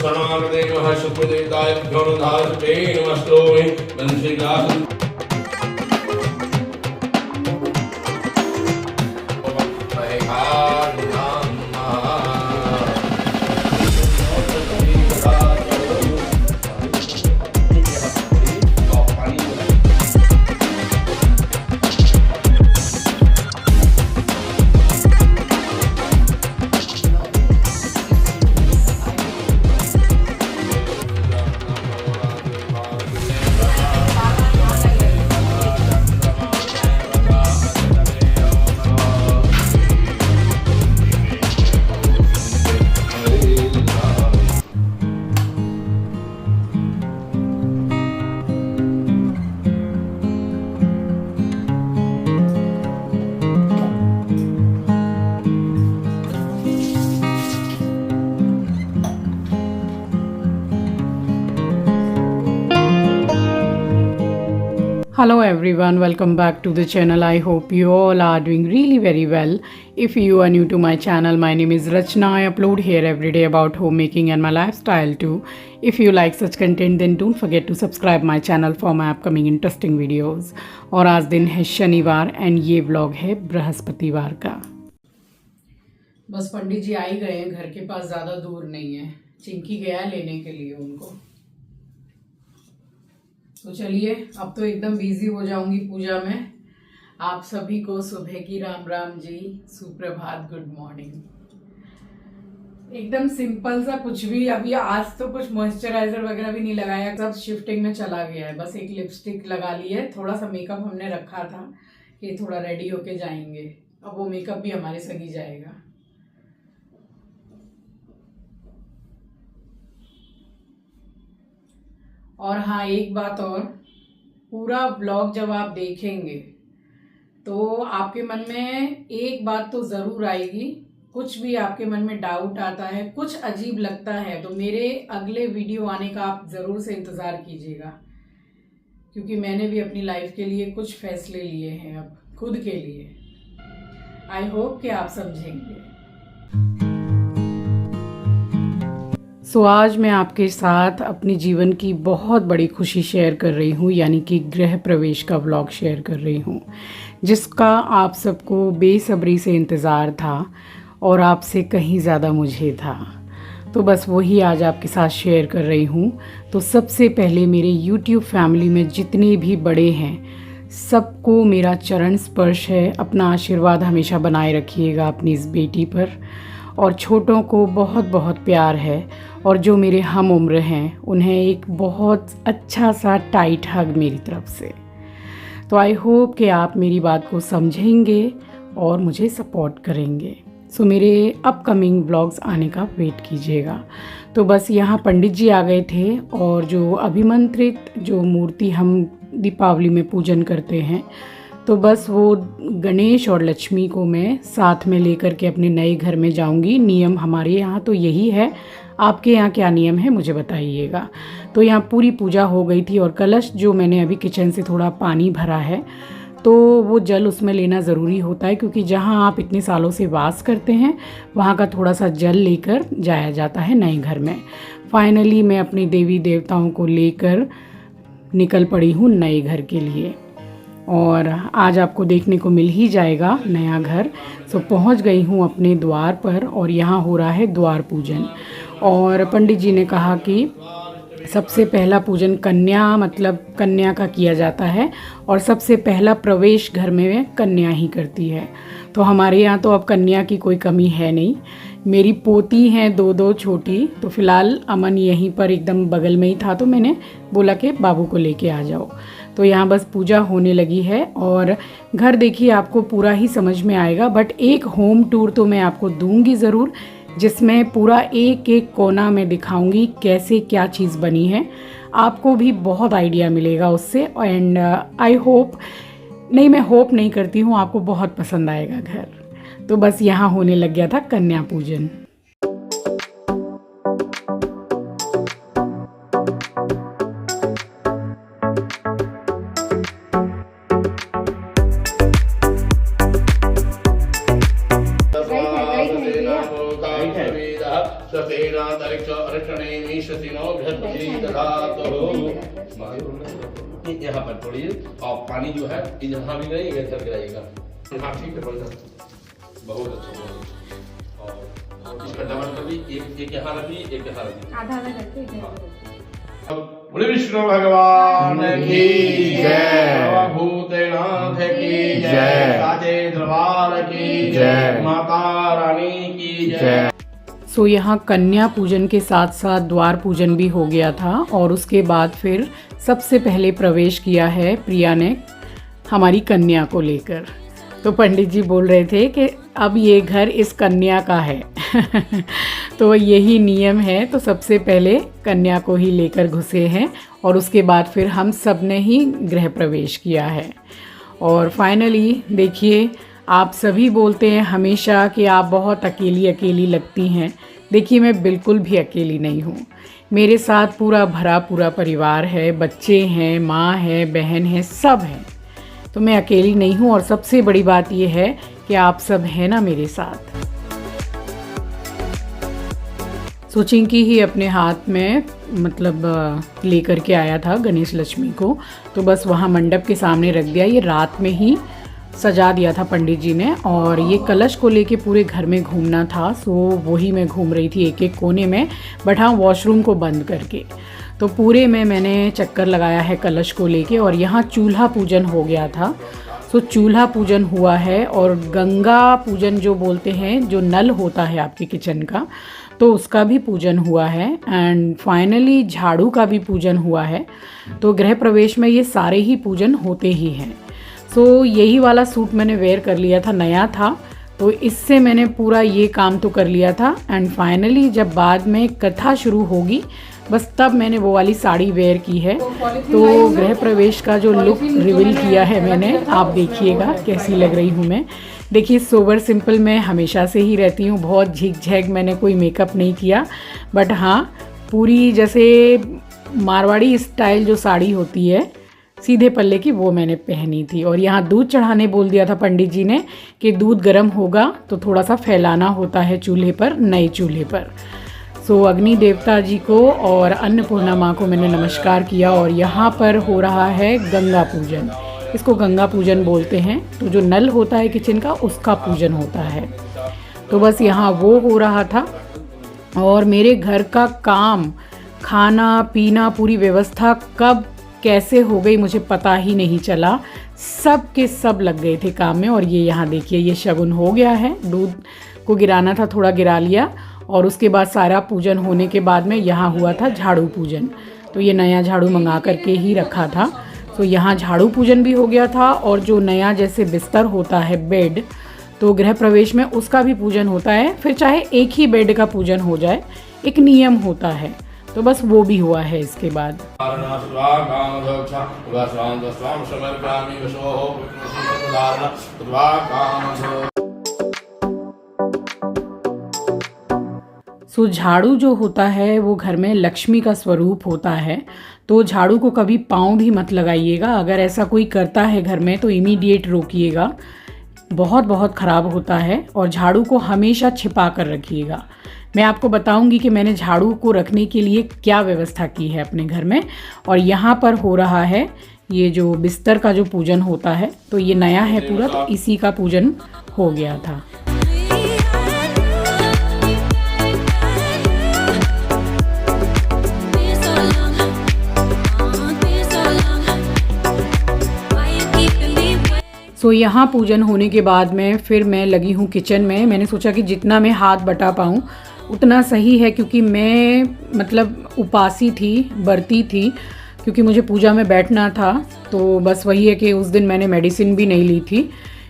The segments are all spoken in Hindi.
शरणागतेनमः शुक्रदेवताभ्यो नमः नमस्तोमे वंशिकासं Hello everyone, welcome back to the channel. I hope you all are doing really very well. If you are new to my channel, my name is Rachna. I upload here every day about homemaking and my lifestyle too. If you like such content then don't forget to subscribe my channel for my upcoming interesting videos. और आज दिन है शनिवार एंड ये व्लॉग है बृहस्पतिवार का। बस पंडित जी आ ही गए हैं, घर के पास ज़्यादा दूर नहीं है। चिंकी गया लेने के लिए उनको। तो चलिए अब तो एकदम बिजी हो जाऊंगी पूजा में। आप सभी को सुबह की राम राम जी, सुप्रभात, गुड मॉर्निंग। एकदम सिंपल सा कुछ भी, अभी आज तो कुछ मॉइस्चराइजर वगैरह भी नहीं लगाया, सब शिफ्टिंग में चला गया है। बस एक लिपस्टिक लगा ली है, थोड़ा सा मेकअप हमने रखा था कि थोड़ा रेडी होके जाएंगे। अब वो मेकअप भी हमारे संग ही जाएगा। और हाँ, एक बात और, पूरा ब्लॉग जब आप देखेंगे तो आपके मन में एक बात तो ज़रूर आएगी। कुछ भी आपके मन में डाउट आता है, कुछ अजीब लगता है, तो मेरे अगले वीडियो आने का आप ज़रूर से इंतज़ार कीजिएगा, क्योंकि मैंने भी अपनी लाइफ के लिए कुछ फैसले लिए हैं अब खुद के लिए। आई होप कि आप समझेंगे। सो आज मैं आपके साथ अपने जीवन की बहुत बड़ी खुशी शेयर कर रही हूँ, यानी कि गृह प्रवेश का व्लॉग शेयर कर रही हूँ, जिसका आप सबको बेसब्री से इंतज़ार था और आपसे कहीं ज़्यादा मुझे था। तो बस वही आज आपके साथ शेयर कर रही हूँ। तो सबसे पहले मेरे YouTube फैमिली में जितने भी बड़े हैं सबको मेरा चरण स्पर्श है। अपना आशीर्वाद हमेशा बनाए रखिएगा अपनी इस बेटी पर, और छोटों को बहुत बहुत प्यार है। और जो मेरे हम उम्र हैं उन्हें एक बहुत अच्छा सा टाइट हग मेरी तरफ से। तो आई होप कि आप मेरी बात को समझेंगे और मुझे सपोर्ट करेंगे। सो मेरे अपकमिंग ब्लॉग्स आने का वेट कीजिएगा। तो बस यहाँ पंडित जी आ गए थे, और जो अभिमंत्रित जो मूर्ति हम दीपावली में पूजन करते हैं, तो बस वो गणेश और लक्ष्मी को मैं साथ में लेकर के अपने नए घर में जाऊंगी। नियम हमारे यहाँ तो यही है, आपके यहाँ क्या नियम है मुझे बताइएगा। तो यहाँ पूरी पूजा हो गई थी, और कलश जो मैंने अभी किचन से थोड़ा पानी भरा है, तो वो जल उसमें लेना ज़रूरी होता है, क्योंकि जहाँ आप इतने सालों से वास करते हैं वहाँ का थोड़ा सा जल लेकर जाया जाता है नए घर में। फाइनली मैं अपने देवी देवताओं को लेकर निकल पड़ी हूँ नए घर के लिए, और आज आपको देखने को मिल ही जाएगा नया घर। सो पहुंच गई हूं अपने द्वार पर, और यहां हो रहा है द्वार पूजन। और पंडित जी ने कहा कि सबसे पहला पूजन कन्या, मतलब कन्या का किया जाता है, और सबसे पहला प्रवेश घर में कन्या ही करती है। तो हमारे यहाँ तो अब कन्या की कोई कमी है नहीं। मेरी पोती हैं दो छोटी, तो फिलहाल अमन यहीं पर एकदम बगल में ही था, तो मैंने बोला कि बाबू को लेके आ जाओ। तो यहाँ बस पूजा होने लगी है, और घर देखिए आपको पूरा ही समझ में आएगा, बट एक होम टूर तो मैं आपको दूंगी ज़रूर, जिसमें पूरा एक एक कोना में दिखाऊंगी कैसे क्या चीज़ बनी है। आपको भी बहुत आइडिया मिलेगा उससे, एंड आई होप, नहीं मैं होप नहीं करती हूँ, आपको बहुत पसंद आएगा घर। तो बस यहाँ होने लग गया था कन्या पूजन। सफेनातरिक्षो अर्चने मीशतिनो बृहस्पति दधातु। यहाँ पर छोड़िए और पानी जो है यहाँ भी गिराइएगा, इधर गिराइएगा। हाँ ठीक है, बहुत अच्छा। और इसका डबल कर दी, एक यहाँ रखी, एक यहाँ रखी, आधा आधा करके। बोले विष्णु भगवान की जय, भूतनाथ की जय, साचे दरबार की जय, माता रानी की जय। सो यहाँ कन्या पूजन के साथ साथ द्वार पूजन भी हो गया था और उसके बाद फिर सबसे पहले प्रवेश किया है प्रिया ने हमारी कन्या को लेकर। तो पंडित जी बोल रहे थे कि अब ये घर इस कन्या का है तो यही नियम है, तो सबसे पहले कन्या को ही लेकर घुसे हैं और उसके बाद फिर हम सब ने ही गृह प्रवेश किया है। और फाइनली देखिए, आप सभी बोलते हैं हमेशा कि आप बहुत अकेली अकेली लगती हैं। देखिए, मैं बिल्कुल भी अकेली नहीं हूँ। मेरे साथ पूरा भरा पूरा परिवार है, बच्चे हैं, माँ है, बहन है, सब हैं। तो मैं अकेली नहीं हूँ और सबसे बड़ी बात यह है कि आप सब हैं ना मेरे साथ। सो चिंकी ही अपने हाथ में मतलब लेकर के आया था गणेश लक्ष्मी को, तो बस वहाँ मंडप के सामने रख दिया। ये रात में ही सजा दिया था पंडित जी ने और ये कलश को लेके पूरे घर में घूमना था। सो वही मैं घूम रही थी एक एक कोने में, बट हाँ वॉशरूम को बंद करके। तो पूरे में मैंने चक्कर लगाया है कलश को लेके और यहाँ चूल्हा पूजन हो गया था। सो चूल्हा पूजन हुआ है और गंगा पूजन जो बोलते हैं, जो नल होता है आपके किचन का, तो उसका भी पूजन हुआ है एंड फाइनली झाड़ू का भी पूजन हुआ है। तो गृह प्रवेश में ये सारे ही पूजन होते ही हैं। सो यही वाला सूट मैंने वेयर कर लिया था, नया था, तो इससे मैंने पूरा ये काम तो कर लिया था एंड फाइनली जब बाद में कथा शुरू होगी बस तब मैंने वो वाली साड़ी वेयर की है। तो गृह प्रवेश का जो लुक रिवील किया है मैंने, आप देखिएगा कैसी लग रही हूँ मैं। देखिए, सोबर सिंपल मैं हमेशा से ही रहती हूँ, बहुत झिक झैक, मैंने कोई मेकअप नहीं किया, बट हाँ पूरी जैसे मारवाड़ी स्टाइल जो साड़ी होती है सीधे पल्ले की, वो मैंने पहनी थी। और यहाँ दूध चढ़ाने बोल दिया था पंडित जी ने कि दूध गर्म होगा तो थोड़ा सा फैलाना होता है चूल्हे पर, नए चूल्हे पर। सो अग्नि देवता जी को और अन्नपूर्णा माँ को मैंने नमस्कार किया और यहाँ पर हो रहा है गंगा पूजन। इसको गंगा पूजन बोलते हैं। तो जो नल होता है किचन का, उसका पूजन होता है। तो बस यहाँ वो हो रहा था और मेरे घर का काम, खाना पीना, पूरी व्यवस्था कब कैसे हो गई मुझे पता ही नहीं चला। सब के सब लग गए थे काम में। और ये यहाँ देखिए, ये शगुन हो गया है, दूध को गिराना था, थोड़ा गिरा लिया और उसके बाद सारा पूजन होने के बाद में यहाँ हुआ था झाड़ू पूजन। तो ये नया झाड़ू मंगा करके ही रखा था। तो यहाँ झाड़ू पूजन भी हो गया था और जो नया जैसे बिस्तर होता है, बेड, तो गृह प्रवेश में उसका भी पूजन होता है। फिर चाहे एक ही बेड का पूजन हो जाए, एक नियम होता है, तो बस वो भी हुआ है इसके बाद। सो झाड़ू जो होता है वो घर में लक्ष्मी का स्वरूप होता है। तो झाड़ू को कभी पाँव भी मत लगाइएगा। अगर ऐसा कोई करता है घर में तो इमीडिएट रोकिएगा, बहुत बहुत ख़राब होता है। और झाड़ू को हमेशा छिपा कर रखिएगा। मैं आपको बताऊंगी कि मैंने झाड़ू को रखने के लिए क्या व्यवस्था की है अपने घर में। और यहाँ पर हो रहा है ये जो बिस्तर का जो पूजन होता है, तो ये नया है पूरा, तो इसी का पूजन हो गया था। तो यहाँ पूजन होने के बाद में फिर मैं लगी हूँ किचन में। मैंने सोचा कि जितना मैं हाथ बटा पाऊँ उतना सही है, क्योंकि मैं मतलब उपासी थी, व्रती थी, क्योंकि मुझे पूजा में बैठना था। तो बस वही है कि उस दिन मैंने मेडिसिन भी नहीं ली थी,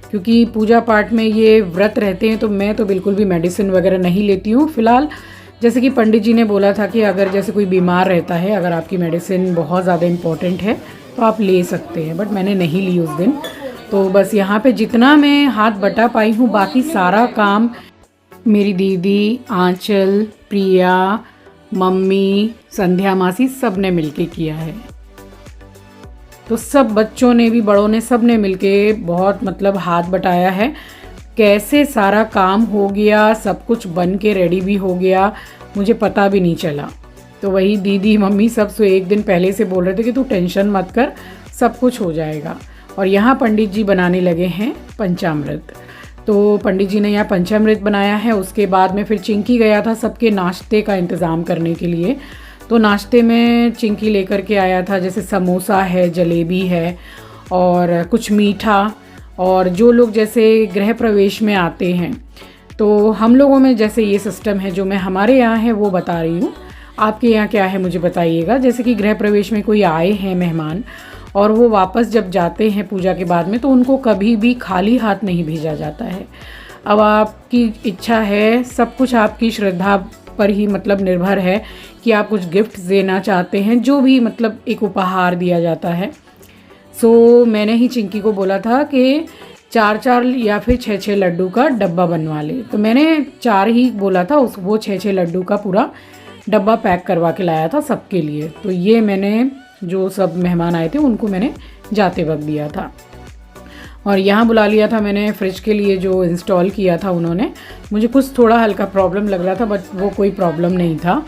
क्योंकि पूजा पाठ में ये व्रत रहते हैं तो मैं तो बिल्कुल भी मेडिसिन वगैरह नहीं लेती हूँ फ़िलहाल। जैसे कि पंडित जी ने बोला था कि अगर जैसे कोई बीमार रहता है, अगर आपकी मेडिसिन बहुत ज़्यादा इम्पॉर्टेंट है तो आप ले सकते हैं, बट मैंने नहीं ली उस दिन। तो बस यहाँ पे जितना मैं हाथ बटा पाई हूँ, बाकी सारा काम मेरी दीदी, आंचल, प्रिया, मम्मी, संध्या मासी सब ने मिलके किया है। तो सब बच्चों ने भी, बड़ों ने, सब ने मिलके बहुत मतलब हाथ बटाया है। कैसे सारा काम हो गया, सब कुछ बन के रेडी भी हो गया। मुझे पता भी नहीं चला। तो वही दीदी मम्मी सब सो एक दिन पहले से बोल रहे थे कि तू टेंशन मत कर, सब कुछ हो जाएगा। और यहाँ पंडित जी बनाने लगे हैं पंचामृत। तो पंडित जी ने यहाँ पंचामृत बनाया है। उसके बाद में फिर चिंकी गया था सबके नाश्ते का इंतज़ाम करने के लिए। तो नाश्ते में चिंकी लेकर के आया था, जैसे समोसा है, जलेबी है और कुछ मीठा। और जो लोग जैसे गृह प्रवेश में आते हैं, तो हम लोगों में जैसे ये सिस्टम है, जो मैं हमारे यहाँ है वो बता रही हूँ, आपके यहाँ क्या है मुझे बताइएगा। जैसे कि गृह प्रवेश में कोई आए हैं मेहमान और वो वापस जब जाते हैं पूजा के बाद में, तो उनको कभी भी खाली हाथ नहीं भेजा जाता है। अब आपकी इच्छा है, सब कुछ आपकी श्रद्धा पर ही मतलब निर्भर है कि आप कुछ गिफ्ट देना चाहते हैं, जो भी मतलब एक उपहार दिया जाता है। सो मैंने ही चिंकी को बोला था कि 4-4 या फिर 6-6 लड्डू का डब्बा बनवा ले। तो मैंने 4 ही बोला था, वो 6-6 लड्डू का पूरा डब्बा पैक करवा के लाया था सबके लिए। तो ये मैंने जो सब मेहमान आए थे उनको मैंने जाते वक्त दिया था। और यहाँ बुला लिया था मैंने फ्रिज के लिए, जो इंस्टॉल किया था उन्होंने। मुझे कुछ थोड़ा हल्का प्रॉब्लम लग रहा था, बट वो कोई प्रॉब्लम नहीं था,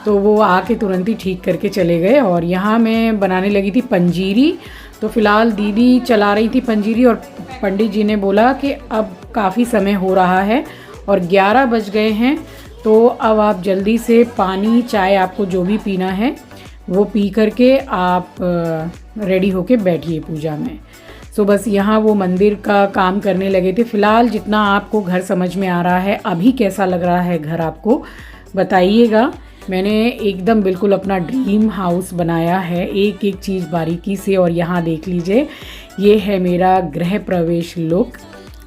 तो वो आके तुरंत ही ठीक करके चले गए। और यहाँ मैं बनाने लगी थी पंजीरी। तो फ़िलहाल दीदी चला रही थी पंजीरी और पंडित जी ने बोला कि अब काफ़ी समय हो रहा है और 11 बज गए हैं, तो अब आप जल्दी से पानी चाय आपको जो भी पीना है वो पी करके आप रेडी होके बैठिए पूजा में। सो बस यहाँ वो मंदिर का काम करने लगे थे। फ़िलहाल जितना आपको घर समझ में आ रहा है, अभी कैसा लग रहा है घर आपको बताइएगा। मैंने एकदम बिल्कुल अपना ड्रीम हाउस बनाया है, एक एक चीज़ बारीकी से। और यहाँ देख लीजिए, ये है मेरा गृह प्रवेश लुक।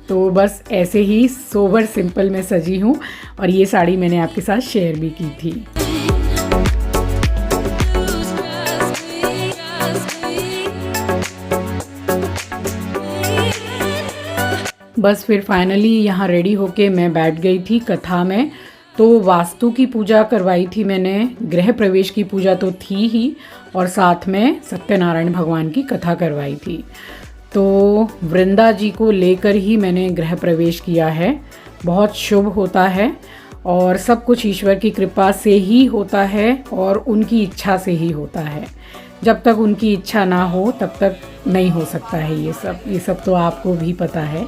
तो बस ऐसे ही सोबर सिंपल में सजी हूँ। और ये साड़ी मैंने आपके साथ शेयर भी की थी। बस फिर फाइनली यहाँ रेडी होके मैं बैठ गई थी कथा में। तो वास्तु की पूजा करवाई थी मैंने, गृह प्रवेश की पूजा तो थी ही, और साथ में सत्यनारायण भगवान की कथा करवाई थी। तो वृंदा जी को लेकर ही मैंने गृह प्रवेश किया है। बहुत शुभ होता है और सब कुछ ईश्वर की कृपा से ही होता है और उनकी इच्छा से ही होता है। जब तक उनकी इच्छा ना हो तब तक नहीं हो सकता है ये सब तो आपको भी पता है।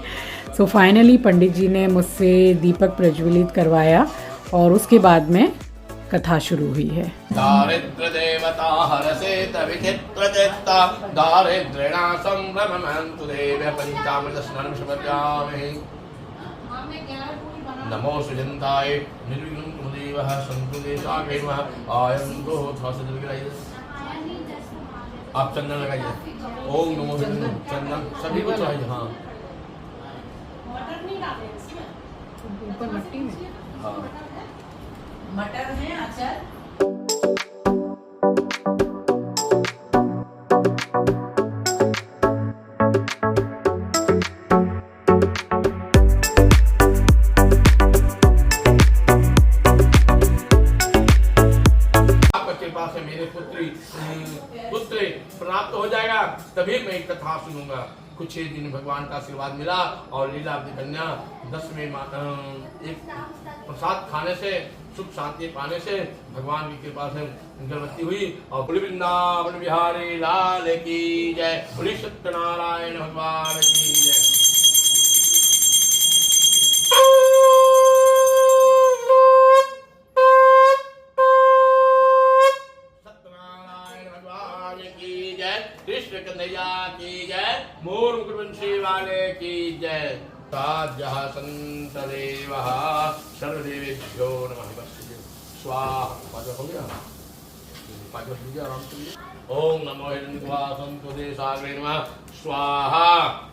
सो फाइनली पंडित जी ने मुझसे दीपक प्रज्वलित करवाया और उसके बाद में कथा शुरू हुई है। दारिद्र देवता हरसेत विचित्रचेत्ता दारिद्र्यणाशं ब्रह्मन्तु देव पंचामृत स्नानं समर्पयामि। नमो सुजन्ताय निर्विघ्नं कुरुदेवः सन्तु देशाग्रे नमः। आयन्तु थोड़ा सा जल्दी लगाइए, आप चंदन लगाइए। ओम नमो चंदन सभी को चाहिए। हाँ ऊपर मट्टी में मटर है अचार। आपका कृपा से मेरे पुत्र प्राप्त हो जाएगा, तभी मैं एक कथा सुनूंगा। कुछ ही दिन भगवान का आशीर्वाद मिला और लीलावती कन्या 10वें एक प्रसाद खाने से, सुख शांति पाने से, भगवान की कृपा से गर्भवती हुई। और बोली वृंदावन बिहारी लाल की जय, बोली सत्यनारायण भगवान की जय। सत्यनारायण भगवान की जय, कृष्ण कन्हैया की जय, मोर मुकुटवंशी वाले की जय। जहाँ संत देवः सर्वदेवेभ्यो नमः। स्वाहा। पाँच हो गया, पाँच हो गया, आराम से। ओम नमो हिरण्यवासंतो सागरे नमः। स्वाहा।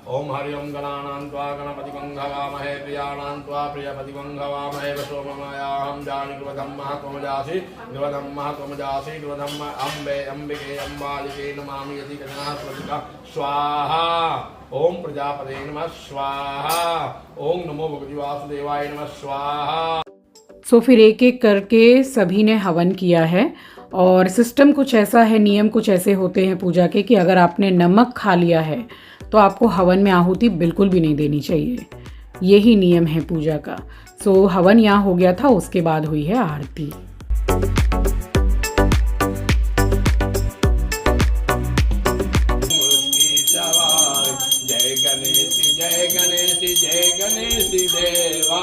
ओम हरि ओम गणानां त्वा गणपतिं हवामहे प्रियाणां त्वा प्रियपतिं हवामहे वसोमयाहं जानिकृवधम्मः त्वमजासि कृवधम्मः त्वमजासि कृवधम्म अम्बे अम्बिके अम्बालिके नमामि यदि गणः स्वस्तिका। स्वाहा। ओम प्रजापते नमः। स्वाहा। ओम नमो भगवते वासुदेवाय नमः। स्वाहा। सो फिर एक एक करके सभी ने हवन किया है। और सिस्टम कुछ ऐसा है, नियम कुछ ऐसे होते हैं पूजा के कि अगर आपने नमक खा लिया है तो आपको हवन में आहुति बिल्कुल भी नहीं देनी चाहिए। यही नियम है पूजा का। सो हवन यहाँ हो गया था, उसके बाद हुई है आरती। देवा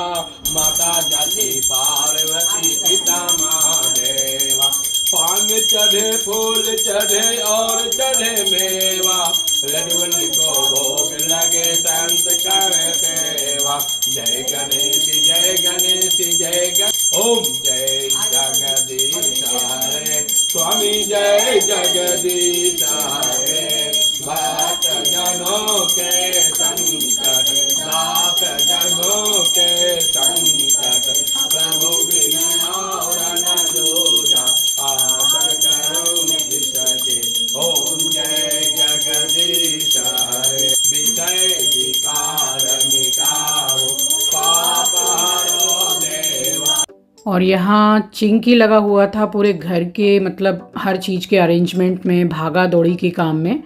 माता जाति पार्वती पिता महादेवा पान चढ़े फूल चढ़े और चढ़े मेवा लड्डून को भोग लगे संत करे सेवा जय गणेश जय गणेश जय गणेश ओम जय जगदीश हरे स्वामी जय जगदीश हरे भक्त जनों के संकट दास जनों के संकट प्रभु बिना और न दूजा आदर करो निज सके ओम जय जगदीश हरे विषय विकार मिटाओ पाप हरो देवा। और यहाँ चिंकी लगा हुआ था पूरे घर के मतलब हर चीज़ के अरेंजमेंट में, भागा दौड़ी के काम में।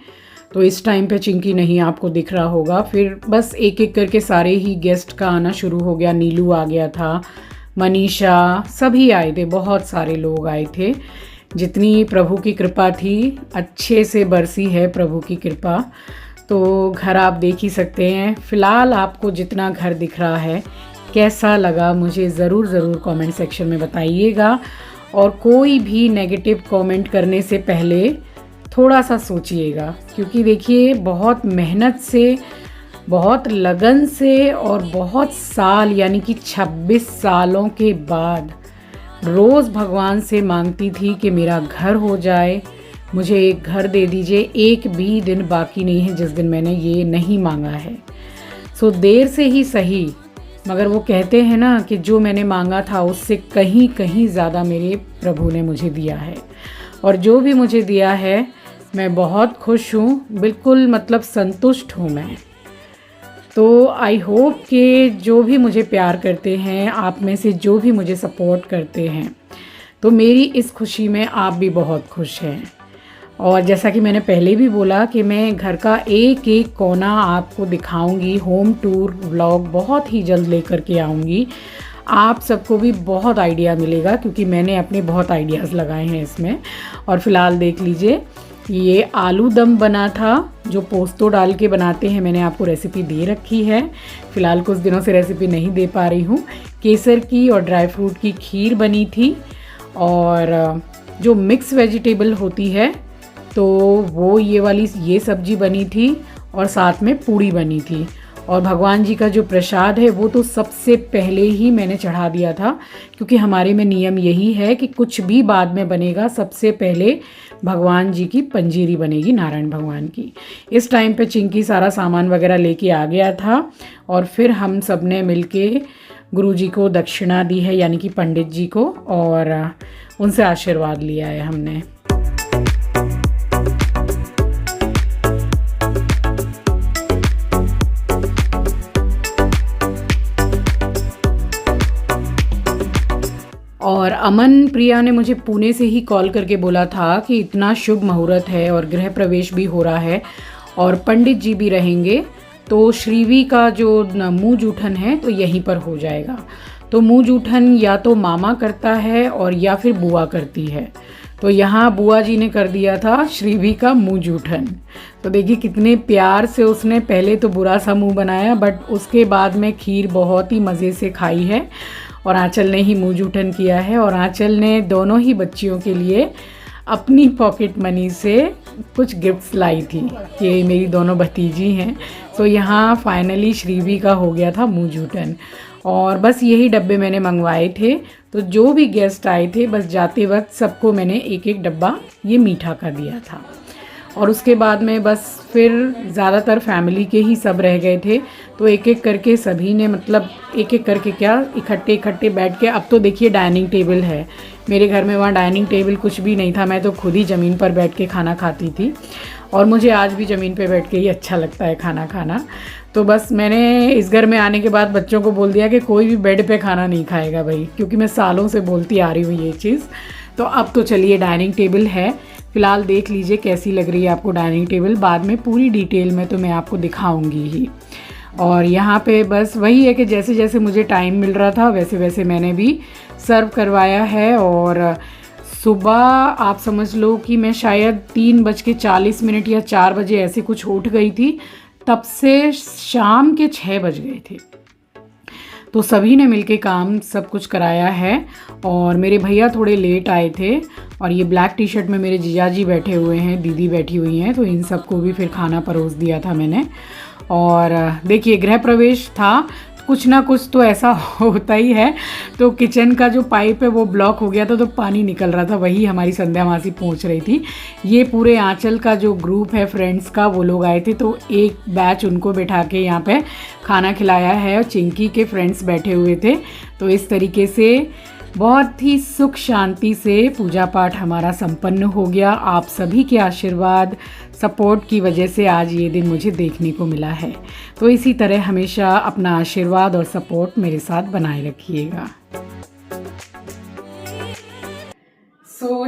तो इस टाइम पे चिंकी नहीं आपको दिख रहा होगा। फिर बस एक एक करके सारे ही गेस्ट का आना शुरू हो गया। नीलू आ गया था, मनीषा, सभी आए थे, बहुत सारे लोग आए थे। जितनी प्रभु की कृपा थी अच्छे से बरसी है प्रभु की कृपा। तो घर आप देख ही सकते हैं। फ़िलहाल आपको जितना घर दिख रहा है कैसा लगा मुझे ज़रूर कमेंट सेक्शन में बताइएगा। और कोई भी नेगेटिव कमेंट करने से पहले थोड़ा सा सोचिएगा, क्योंकि देखिए बहुत मेहनत से, बहुत लगन से और बहुत साल यानी कि 26 सालों के बाद रोज़ भगवान से मांगती थी कि मेरा घर हो जाए, मुझे एक घर दे दीजिए। एक भी दिन बाकी नहीं है जिस दिन मैंने ये नहीं मांगा है। सो देर से ही सही, मगर वो कहते हैं ना कि जो मैंने मांगा था उससे कहीं कहीं ज़्यादा मेरे प्रभु ने मुझे दिया है। और जो भी मुझे दिया है मैं बहुत खुश हूँ, बिल्कुल मतलब संतुष्ट हूँ मैं। तो आई होप कि जो भी मुझे प्यार करते हैं, आप में से जो भी मुझे सपोर्ट करते हैं, तो मेरी इस खुशी में आप भी बहुत खुश हैं। और जैसा कि मैंने पहले भी बोला कि मैं घर का एक एक कोना आपको दिखाऊंगी। होम टूर व्लॉग बहुत ही जल्द लेकर के आऊँगी। आप सबको भी बहुत आइडिया मिलेगा, क्योंकि मैंने अपने बहुत आइडियाज़ लगाए हैं इसमें। और फ़िलहाल देख लीजिए, ये आलू दम बना था जो पोस्तो डाल के बनाते हैं। मैंने आपको रेसिपी दे रखी है। फ़िलहाल कुछ दिनों से रेसिपी नहीं दे पा रही हूँ। केसर की और ड्राई फ्रूट की खीर बनी थी, और जो मिक्स वेजिटेबल होती है तो वो ये सब्जी बनी थी, और साथ में पूड़ी बनी थी। और भगवान जी का जो प्रसाद है वो तो सबसे पहले ही मैंने चढ़ा दिया था, क्योंकि हमारे में नियम यही है कि कुछ भी बाद में बनेगा, सबसे पहले भगवान जी की पंजीरी बनेगी, नारायण भगवान की। इस टाइम पे चिंकी सारा सामान वगैरह लेके आ गया था, और फिर हम सब ने मिलके गुरु जी को दक्षिणा दी है, यानी कि पंडित जी को, और उनसे आशीर्वाद लिया है हमने। और अमन प्रिया ने मुझे पुणे से ही कॉल करके बोला था कि इतना शुभ मुहूर्त है और गृह प्रवेश भी हो रहा है और पंडित जी भी रहेंगे, तो श्रीवी का जो मुँह जूठन है तो यहीं पर हो जाएगा। तो मुँह जूठन या तो मामा करता है और या फिर बुआ करती है। तो यहाँ बुआ जी ने कर दिया था श्रीवी का मुँह जूठन। तो देखिए कितने प्यार से उसने पहले तो बुरा सा मुँह बनाया, बट उसके बाद में खीर बहुत ही मज़े से खाई है। और आंचल ने ही मुँह जूठन किया है, और आंचल ने दोनों ही बच्चियों के लिए अपनी पॉकेट मनी से कुछ गिफ्ट्स लाई थी कि मेरी दोनों भतीजी हैं। तो यहाँ फाइनली श्रीवी का हो गया था मुँह जूठन। और बस यही डब्बे मैंने मंगवाए थे। तो जो भी गेस्ट आए थे बस जाते वक्त सबको मैंने एक एक डब्बा ये मीठा का दिया था। और उसके बाद में बस फिर ज़्यादातर फैमिली के ही सब रह गए थे, तो एक एक करके सभी ने मतलब एक एक करके क्या इकट्ठे बैठ के। अब तो देखिए डाइनिंग टेबल है मेरे घर में, वहाँ डाइनिंग टेबल कुछ भी नहीं था। मैं तो खुद ही ज़मीन पर बैठ के खाना खाती थी, और मुझे आज भी ज़मीन पे बैठ के ही अच्छा लगता है खाना खाना। तो बस मैंने इस घर में आने के बाद बच्चों को बोल दिया कि कोई भी बेड पे खाना नहीं खाएगा भाई, क्योंकि मैं सालों से बोलती आ रही हूँ ये चीज़। तो अब तो चलिए डाइनिंग टेबल है। फ़िलहाल देख लीजिए कैसी लग रही है आपको डाइनिंग टेबल। बाद में पूरी डिटेल में तो मैं आपको दिखाऊंगी ही। और यहाँ पे बस वही है कि जैसे जैसे मुझे टाइम मिल रहा था वैसे वैसे मैंने भी सर्व करवाया है। और सुबह आप समझ लो कि मैं शायद 3:40 या 4 बजे ऐसे कुछ उठ गई थी, तब से शाम के 6 बज गए थे। तो सभी ने मिलके काम सब कुछ कराया है और मेरे भैया थोड़े लेट आए थे और ये ब्लैक टी शर्ट में मेरे जीजाजी बैठे हुए हैं, दीदी बैठी हुई हैं, तो इन सबको भी फिर खाना परोस दिया था मैंने। और देखिए गृह प्रवेश था, कुछ ना कुछ तो ऐसा होता ही है। तो किचन का जो पाइप है वो ब्लॉक हो गया था, तो पानी निकल रहा था, वही हमारी संध्या मासी पहुंच रही थी। ये पूरे आंचल का जो ग्रुप है फ्रेंड्स का, वो लोग आए थे, तो एक बैच उनको बैठा के यहाँ पे खाना खिलाया है और चिंकी के फ्रेंड्स बैठे हुए थे। तो इस तरीके से बहुत ही सुख शांति से पूजा पाठ हमारा संपन्न हो गया। आप सभी के आशीर्वाद सपोर्ट की वजह से आज ये दिन मुझे देखने को मिला है। तो इसी तरह हमेशा अपना आशीर्वाद और सपोर्ट मेरे साथ बनाए रखिएगा।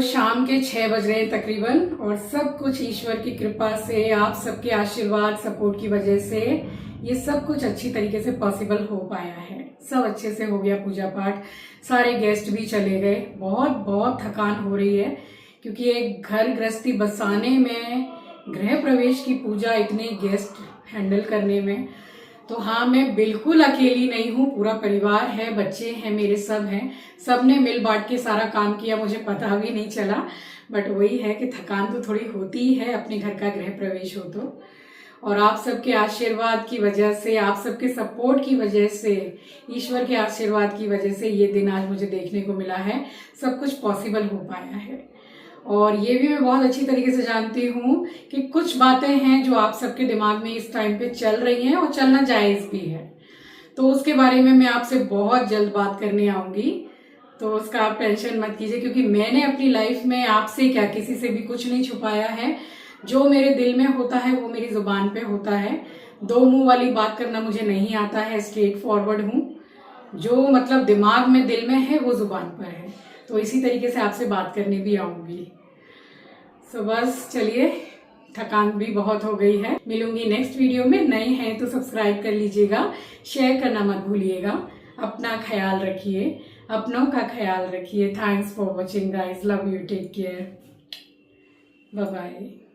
शाम के 6 बज रहे हैं तकरीबन और सब कुछ ईश्वर की कृपा से, आप सबके आशीर्वाद सपोर्ट की वजह से ये सब कुछ अच्छी तरीके से पॉसिबल हो पाया है। सब अच्छे से हो गया पूजा पाठ, सारे गेस्ट भी चले गए। बहुत थकान हो रही है क्योंकि एक घर गृहस्थी बसाने में, गृह प्रवेश की पूजा, इतने गेस्ट हैंडल करने में, तो हाँ मैं बिल्कुल अकेली नहीं हूँ, पूरा परिवार है, बच्चे हैं मेरे, सब हैं, सब ने मिल बांट के सारा काम किया, मुझे पता भी नहीं चला। बट वही है कि थकान तो थोड़ी होती ही है अपने घर का गृह प्रवेश हो तो। और आप सबके आशीर्वाद की वजह से, आप सबके सपोर्ट की वजह से, ईश्वर के आशीर्वाद की वजह से ये दिन आज मुझे देखने को मिला है, सब कुछ पॉसिबल हो पाया है। और ये भी मैं बहुत अच्छी तरीके से जानती हूँ कि कुछ बातें हैं जो आप सबके दिमाग में इस टाइम पे चल रही हैं और चलना जायज़ भी है, तो उसके बारे में मैं आपसे बहुत जल्द बात करने आऊँगी। तो उसका आप टेंशन मत कीजिए, क्योंकि मैंने अपनी लाइफ में आपसे क्या, किसी से भी कुछ नहीं छुपाया है। जो मेरे दिल में होता है वो मेरी जुबान पे होता है। दो मुंह वाली बात करना मुझे नहीं आता है, स्ट्रेट फॉरवर्ड हूँ। जो मतलब दिमाग में, दिल में है, वो जुबान पर है। तो इसी तरीके से आपसे बात करने भी आऊंगी। सो बस चलिए, थकान भी बहुत हो गई है। मिलूंगी नेक्स्ट वीडियो में। नए हैं तो सब्सक्राइब कर लीजिएगा, शेयर करना मत भूलिएगा। अपना ख्याल रखिए, अपनों का ख्याल रखिए। Thanks for watching guys, love you, take care, bye bye.